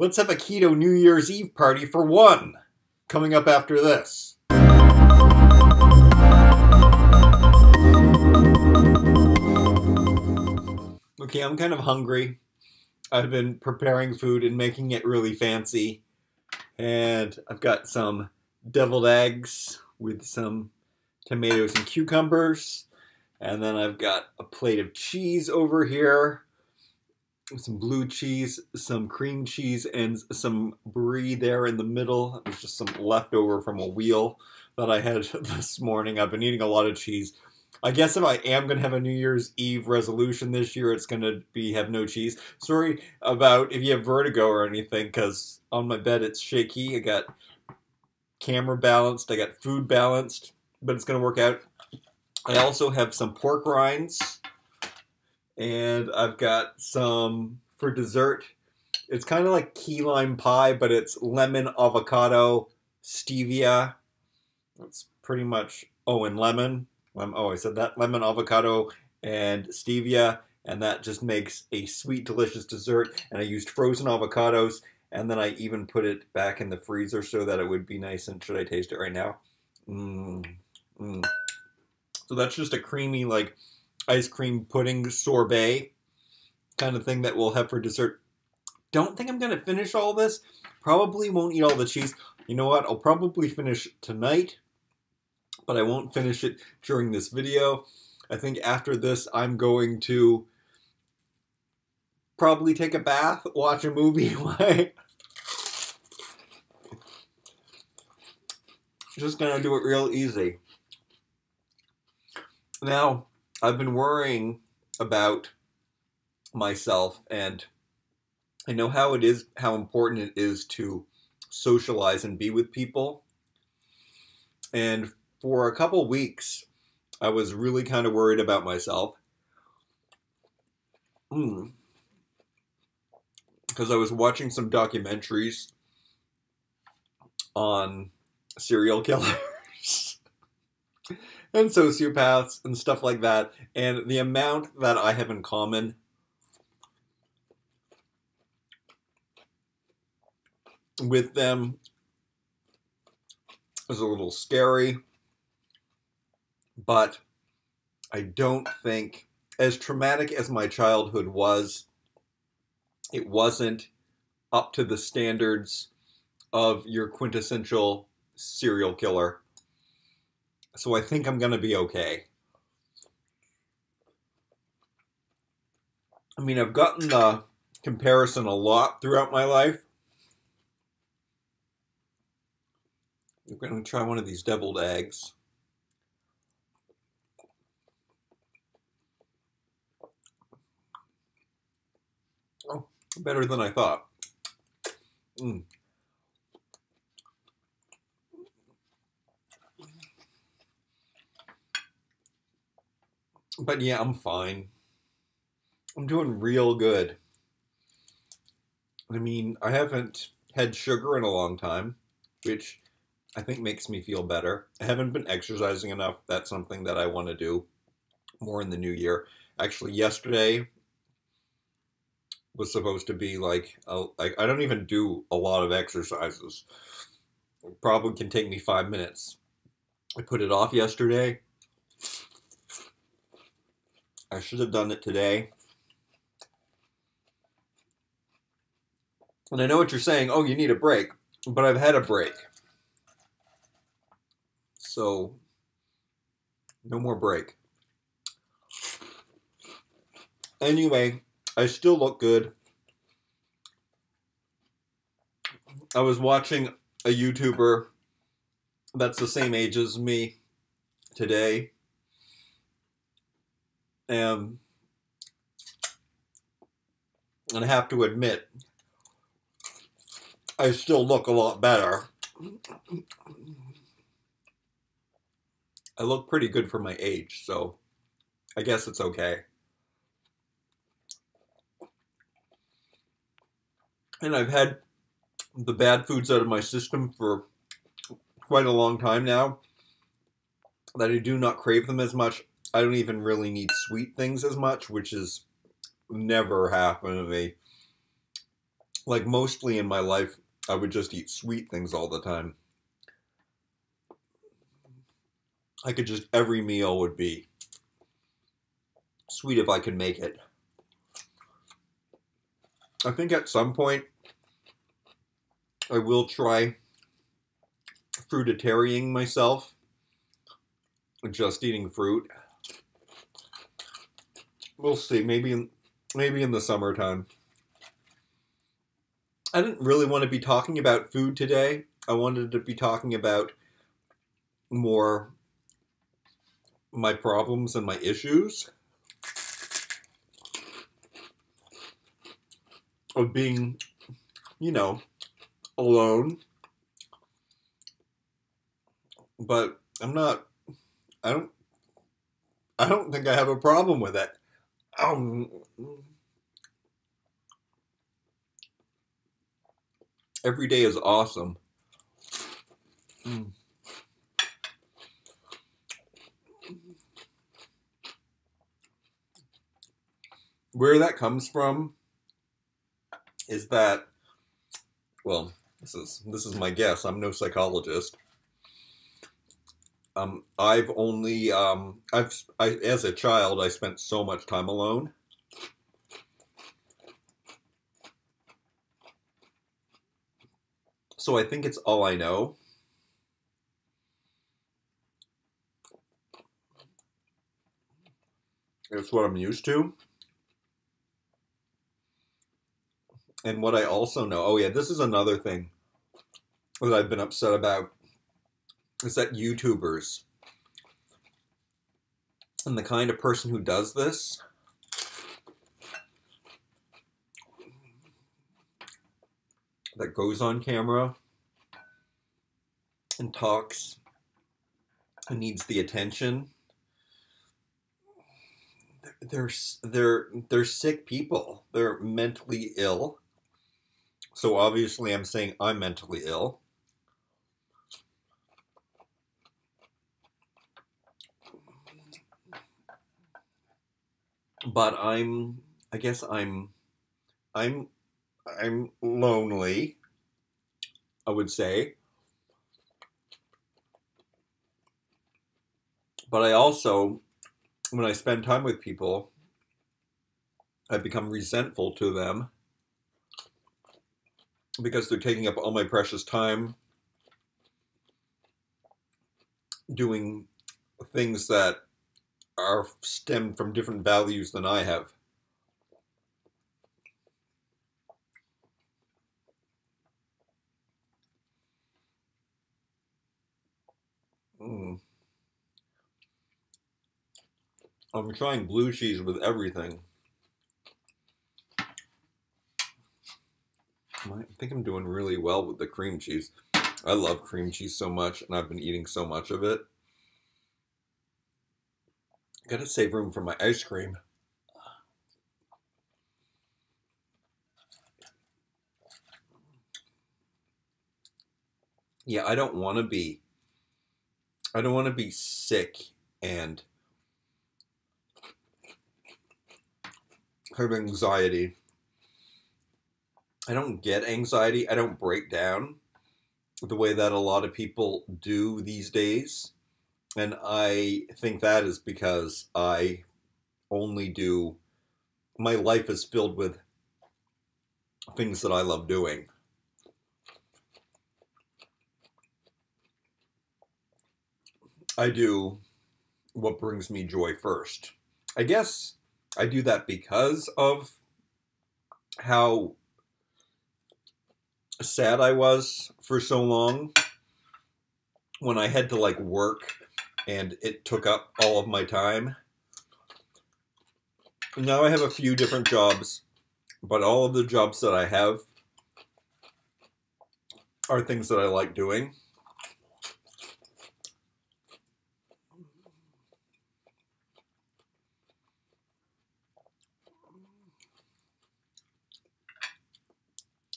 Let's have a keto New Year's Eve party for one. Coming up after this. Okay, I'm kind of hungry. I've been preparing food and making it really fancy. And I've got some deviled eggs with some tomatoes and cucumbers. And then I've got a plate of cheese over here. Some blue cheese, some cream cheese, and some brie there in the middle. It was just some leftover from a wheel that I had this morning. I've been eating a lot of cheese. I guess if I am going to have a New Year's Eve resolution this year, it's going to be have no cheese. Sorry about if you have vertigo or anything, because on my bed it's shaky. I got camera balanced, I got food balanced, but it's going to work out. I also have some pork rinds. And I've got some, for dessert, it's kind of like key lime pie, but it's lemon, avocado, stevia. That's pretty much, oh, and lemon. Oh, I said that. Lemon, avocado, and stevia. And that just makes a sweet, delicious dessert. And I used frozen avocados. And then I even put it back in the freezer so that it would be nice. And should I taste it right now? So that's just a creamy, like, ice cream pudding sorbet kind of thing that we'll have for dessert. Don't think I'm going to finish all this. Probably won't eat all the cheese. You know what? I'll probably finish tonight, but I won't finish it during this video. I think after this, I'm going to probably take a bath, watch a movie. Just going to do it real easy. Now, I've been worrying about myself, and I know how important it is to socialize and be with people. And for a couple weeks, I was really kind of worried about myself. Because I was watching some documentaries on serial killers. And sociopaths and stuff like that. And the amount that I have in common with them is a little scary. But I don't think, as traumatic as my childhood was, it wasn't up to the standards of your quintessential serial killer. So I think I'm going to be okay. I mean, I've gotten the comparison a lot throughout my life. I'm going to try one of these deviled eggs. Oh, better than I thought. But yeah, I'm fine. I'm doing real good. I mean, I haven't had sugar in a long time, which I think makes me feel better. I haven't been exercising enough. That's something that I want to do more in the new year. Actually, yesterday was supposed to be like I don't even do a lot of exercises. It probably can take me 5 minutes. I put it off yesterday. I should have done it today. And I know what you're saying, oh, you need a break. But I've had a break. So, no more break. Anyway, I still look good. I was watching a YouTuber that's the same age as me today. And I have to admit, I still look a lot better. I look pretty good for my age, so I guess it's okay. And I've had the bad foods out of my system for quite a long time now, that I do not crave them as much. I don't even really need sweet things as much, which has never happened to me. Like mostly in my life, I would just eat sweet things all the time. I could just, every meal would be sweet if I could make it. I think at some point I will try fruitarianing myself, just eating fruit. We'll see. Maybe in the summertime. I didn't really want to be talking about food today. I wanted to be talking about more my problems and my issues of being, alone. But I don't I don't think I have a problem with it. Um, every day is awesome. Mm. Where that comes from is that, well, this is my guess. I'm no psychologist. I've only as a child I spent so much time alone. So I think it's all I know. It's what I'm used to. And what I also know, oh yeah, this is another thing that I've been upset about, is that YouTubers and the kind of person who does this that goes on camera and talks and needs the attention, they're sick people. They're mentally ill. So obviously I'm saying I'm mentally ill. But I guess I'm lonely, I would say. But I also, when I spend time with people, I become resentful to them because they're taking up all my precious time doing things that are stemmed from different values than I have. Mm. I'm trying blue cheese with everything. I think I'm doing really well with the cream cheese. I love cream cheese so much, and I've been eating so much of it. Gotta save room for my ice cream. Yeah, I don't want to be sick and have anxiety. I don't get anxiety. I don't break down the way that a lot of people do these days. And I think that is because my life is filled with things that I love doing. I do what brings me joy first. I guess I do that because of how sad I was for so long when I had to work and it took up all of my time. Now I have a few different jobs, but all of the jobs that I have are things that I like doing.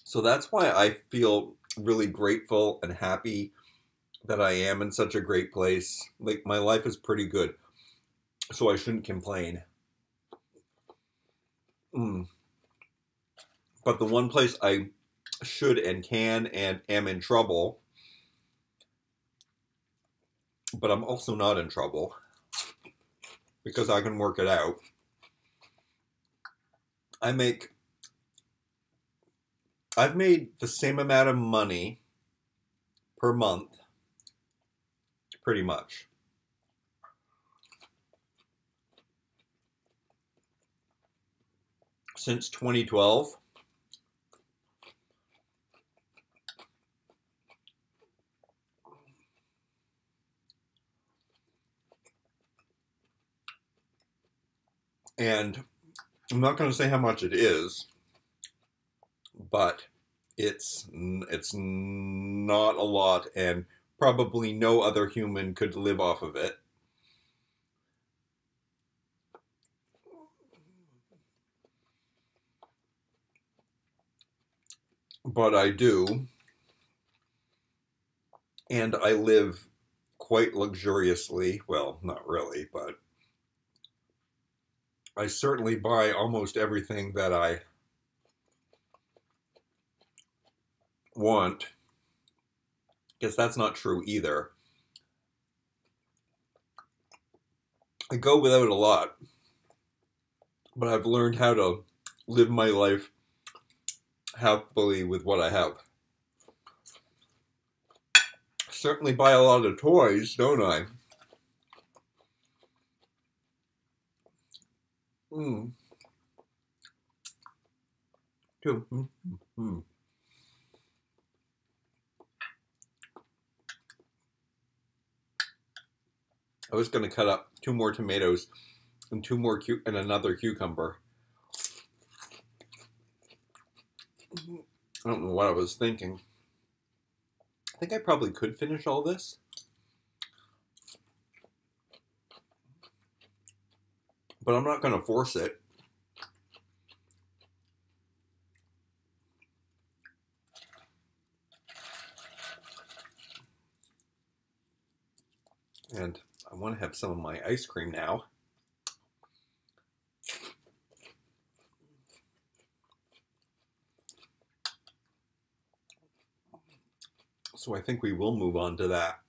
So that's why I feel really grateful and happy that I am in such a great place. My life is pretty good, so I shouldn't complain. But the one place I should and can and am in trouble, but I'm also not in trouble because I can work it out. I've made the same amount of money per month, pretty much, since 2012. And I'm not going to say how much it is, but it's not a lot, and probably no other human could live off of it. But I do, and I live quite luxuriously. Well, not really, but I certainly buy almost everything that I want. Guess that's not true either. I go without a lot, but I've learned how to live my life happily with what I have. Certainly buy a lot of toys, don't I? Too. I was going to cut up 2 more tomatoes and 2 more and another cucumber. I don't know what I was thinking. I think I probably could finish all this. But I'm not going to force it. And I want to have some of my ice cream now. So I think we will move on to that.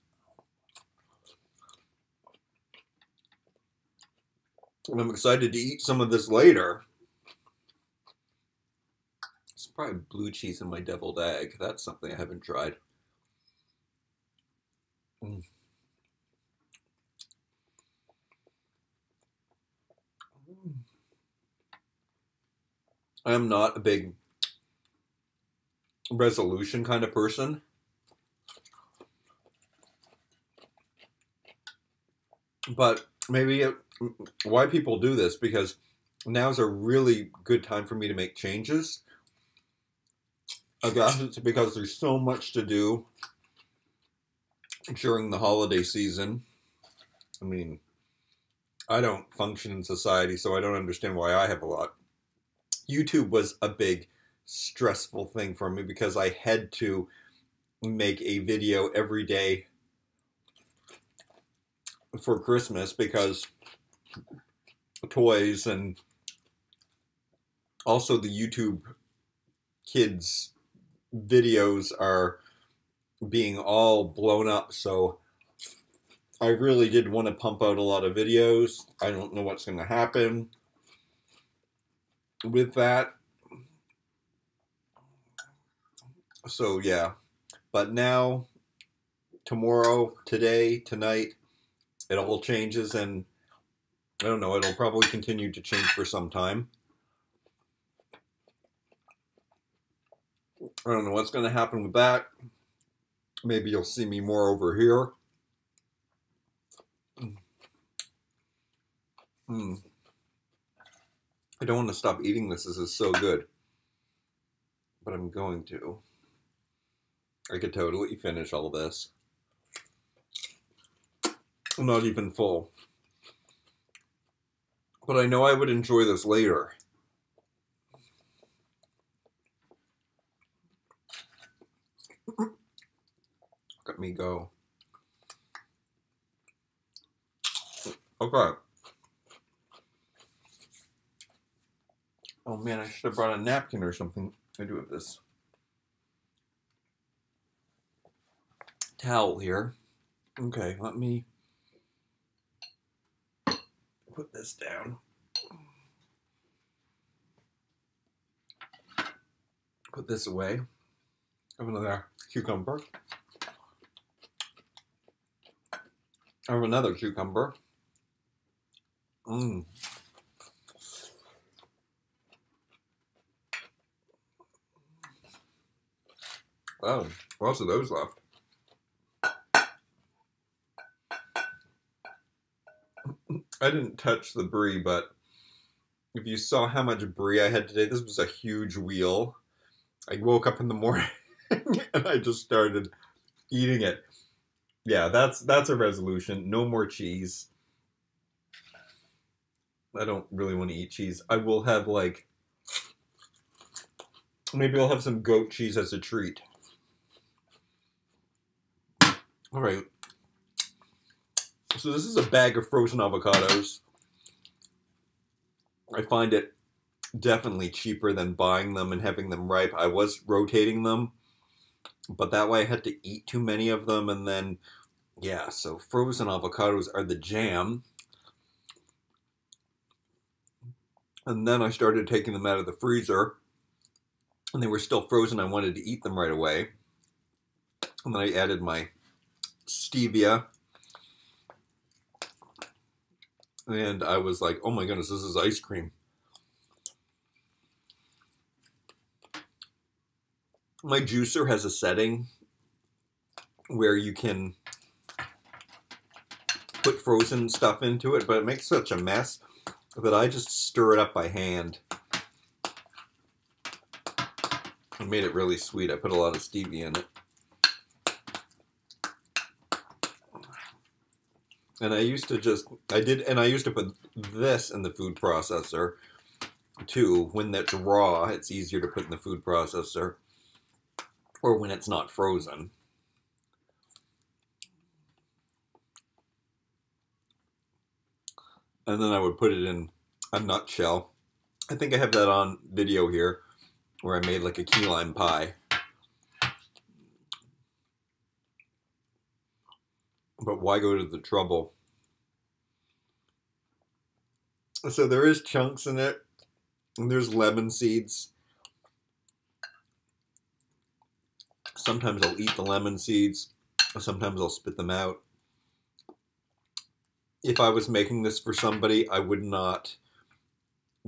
And I'm excited to eat some of this later. There's probably blue cheese in my deviled egg. That's something I haven't tried. I'm not a big resolution kind of person. But maybe why people do this, because now's a really good time for me to make changes. I guess it's because there's so much to do during the holiday season. I mean, I don't function in society, so I don't understand why I have a lot. YouTube was a big stressful thing for me because I had to make a video every day for Christmas because toys, and also the YouTube kids videos are being all blown up, so I really did want to pump out a lot of videos. I don't know what's going to happen with that. So yeah, but now, tomorrow, today, tonight, it all changes, and I don't know, it'll probably continue to change for some time. I don't know what's going to happen with that. Maybe you'll see me more over here. I don't want to stop eating this. This is so good. But I'm going to. I could totally finish all this. I'm not even full. But I know I would enjoy this later. Look at me go. Okay. Oh man, I should have brought a napkin or something. I do have this towel here. Okay, let me put this down. Put this away. I have another cucumber. I have another cucumber. Mmm. Oh, lots of those left. I didn't touch the brie, but if you saw how much brie I had today, this was a huge wheel. I woke up in the morning and I just started eating it. Yeah, that's a resolution. No more cheese. I don't really want to eat cheese. I will have like, maybe I'll have some goat cheese as a treat. All right. So this is a bag of frozen avocados. I find it definitely cheaper than buying them and having them ripe. I was rotating them, but that way I had to eat too many of them, and then, yeah, so frozen avocados are the jam. And then I started taking them out of the freezer, and they were still frozen. I wanted to eat them right away. And then I added my stevia. And I was like, oh my goodness, this is ice cream. My juicer has a setting where you can put frozen stuff into it, but it makes such a mess that I just stir it up by hand. I made it really sweet. I put a lot of stevia in it. And I used to put this in the food processor too. When that's raw, it's easier to put in the food processor, or when it's not frozen. And then I would put it in a nutshell. I think I have that on video here, where I made like a key lime pie. But why go to the trouble? So there is chunks in it, and there's lemon seeds. Sometimes I'll eat the lemon seeds, sometimes I'll spit them out. If I was making this for somebody, I would not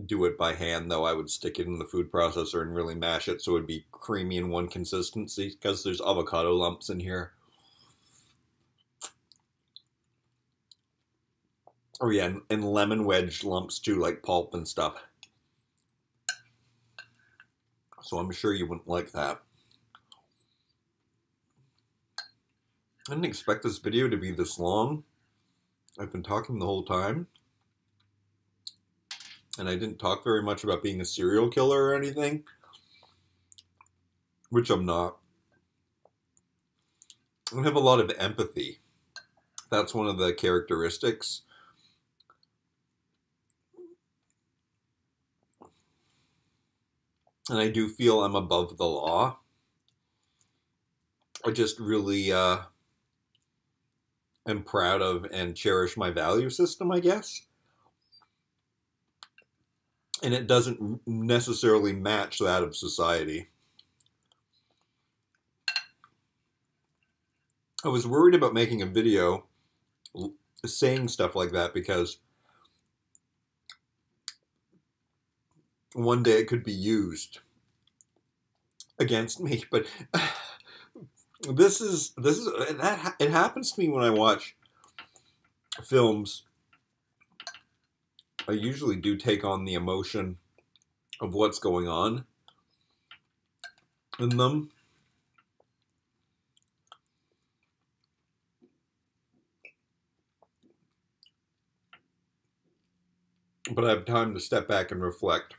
do it by hand, though. I would stick it in the food processor and really mash it so it would be creamy in one consistency, because there's avocado lumps in here. Oh yeah, and lemon wedge lumps too, like pulp and stuff. So I'm sure you wouldn't like that. I didn't expect this video to be this long. I've been talking the whole time. And I didn't talk very much about being a serial killer or anything. Which I'm not. I don't have a lot of empathy. That's one of the characteristics. And I do feel I'm above the law. I just really am proud of and cherish my value system, I guess. And it doesn't necessarily match that of society. I was worried about making a video saying stuff like that, because one day it could be used against me. But it happens to me when I watch films. I usually do take on the emotion of what's going on in them. But I have time to step back and reflect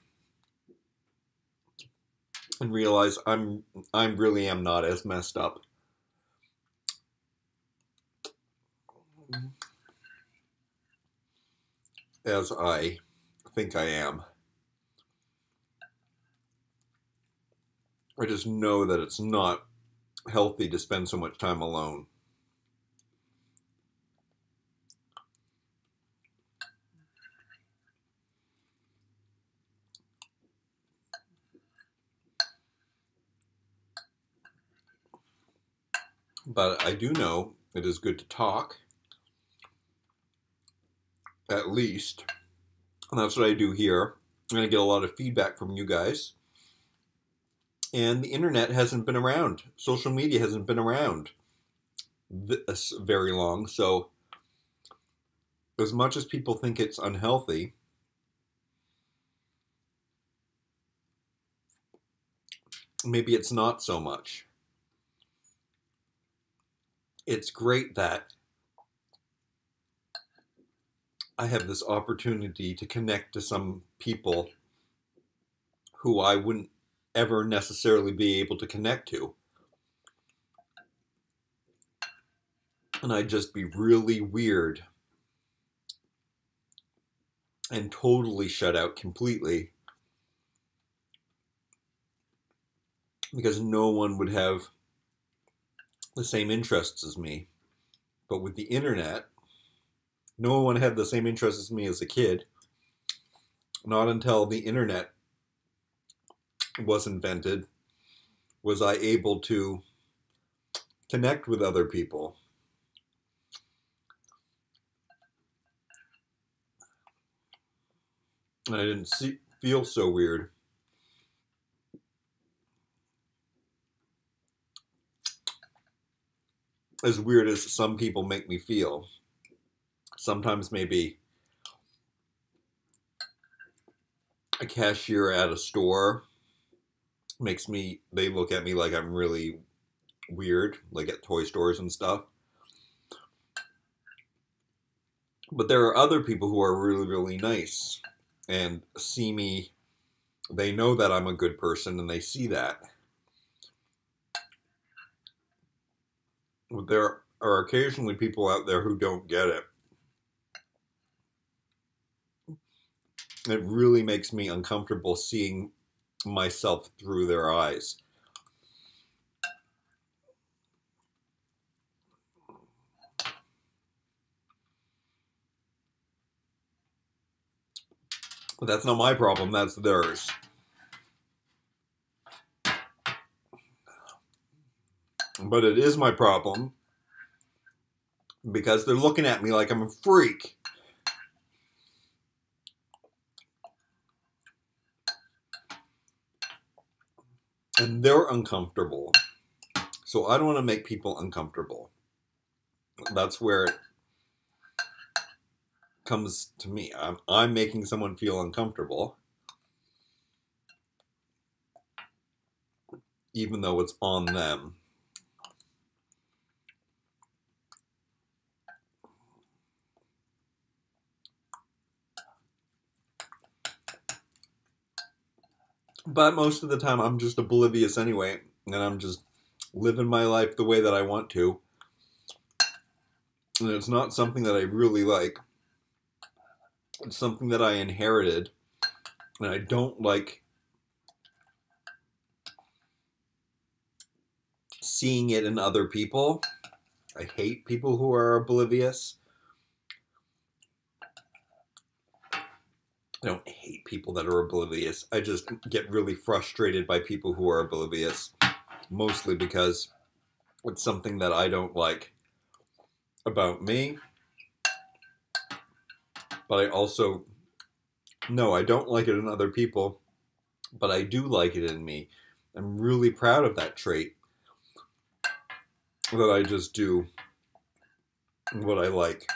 and realize I really am not as messed up as I think I am. I just know that it's not healthy to spend so much time alone. But I do know it is good to talk, at least. And that's what I do here. I'm going to get a lot of feedback from you guys. And the internet hasn't been around. Social media hasn't been around this very long. So as much as people think it's unhealthy, maybe it's not so much. It's great that I have this opportunity to connect to some people who I wouldn't ever necessarily be able to connect to. And I'd just be really weird and totally shut out completely because no one would have the same interests as me. But with the internet, no one had the same interests as me as a kid. Not until the internet was invented was I able to connect with other people. And I didn't feel so weird. As weird as some people make me feel. Sometimes maybe a cashier at a store they look at me like I'm really weird, like at toy stores and stuff. But there are other people who are really, really nice and see me. They know that I'm a good person and they see that. But there are occasionally people out there who don't get it. It really makes me uncomfortable seeing myself through their eyes. But that's not my problem, that's theirs. But it is my problem because they're looking at me like I'm a freak. And they're uncomfortable. So I don't want to make people uncomfortable. That's where it comes to me. I'm making someone feel uncomfortable, even though it's on them. But most of the time, I'm just oblivious anyway, and I'm just living my life the way that I want to. And it's not something that I really like. It's something that I inherited, and I don't like seeing it in other people. I hate people who are oblivious. I don't hate people that are oblivious. I just get really frustrated by people who are oblivious, mostly because it's something that I don't like about me. But I also know I don't like it in other people, but I do like it in me. I'm really proud of that trait, that I just do what I like.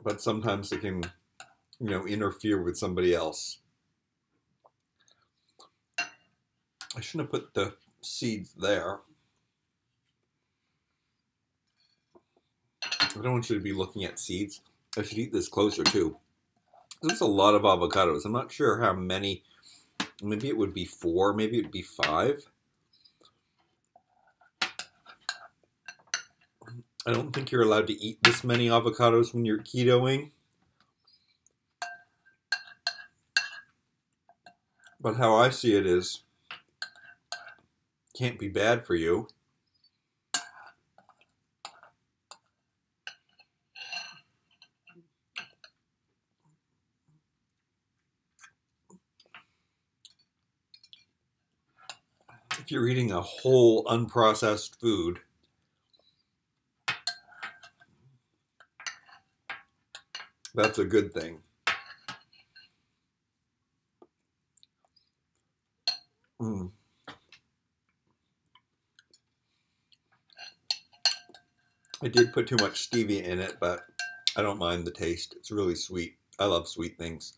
But sometimes it can, interfere with somebody else. I shouldn't have put the seeds there. I don't want you to be looking at seeds. I should eat this closer too. There's a lot of avocados. I'm not sure how many. Maybe it would be 4. Maybe it would be 5. I don't think you're allowed to eat this many avocados when you're ketoing. But how I see it is, can't be bad for you. If you're eating a whole unprocessed food, that's a good thing. I did put too much stevia in it, but I don't mind the taste. It's really sweet. I love sweet things.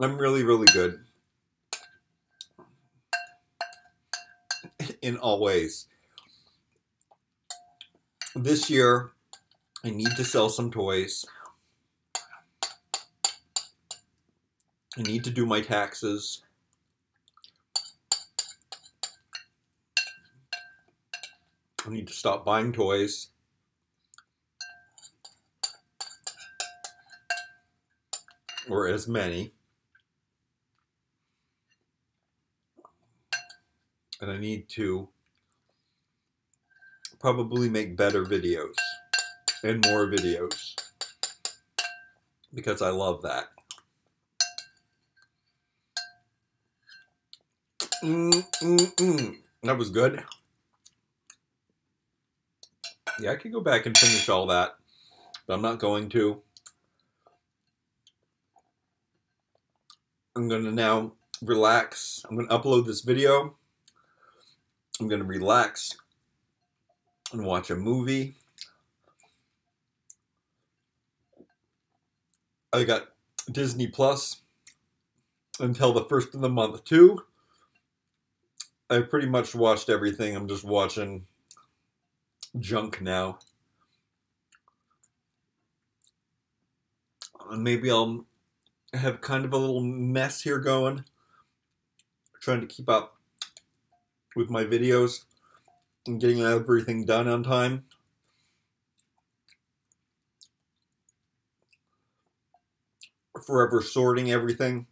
I'm really, really good in all ways. This year, I need to sell some toys. I need to do my taxes. I need to stop buying toys. Or as many. And I need to probably make better videos and more videos because I love that. That was good. Yeah, I could go back and finish all that, but I'm not going to. I'm going to now relax. I'm going to upload this video. I'm going to relax and watch a movie. I got Disney Plus until the first of the month too. I've pretty much watched everything. I'm just watching junk now. And maybe I'll have kind of a little mess here going. Trying to keep up with my videos and getting everything done on time. Forever sorting everything.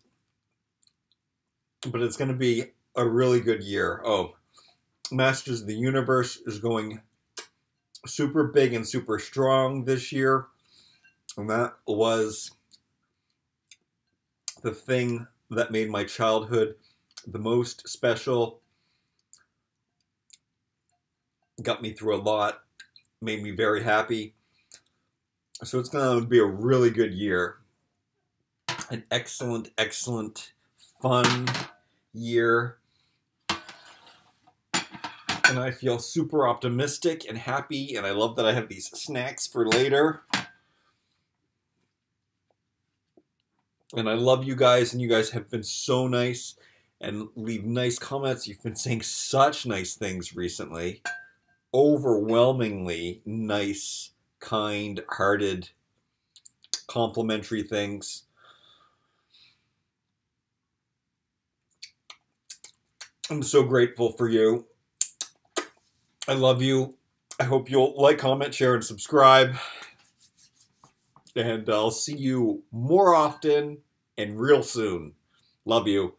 But it's going to be a really good year. Oh, Masters of the Universe is going super big and super strong this year. And that was the thing that made my childhood the most special. Got me through a lot. Made me very happy. So it's going to be a really good year. An excellent, excellent, fun year. And I feel super optimistic and happy, and I love that I have these snacks for later. And I love you guys, and you guys have been so nice and leave nice comments. You've been saying such nice things recently. Overwhelmingly nice, kind-hearted, complimentary things. I'm so grateful for you. I love you. I hope you'll like, comment, share, and subscribe. And I'll see you more often and real soon. Love you.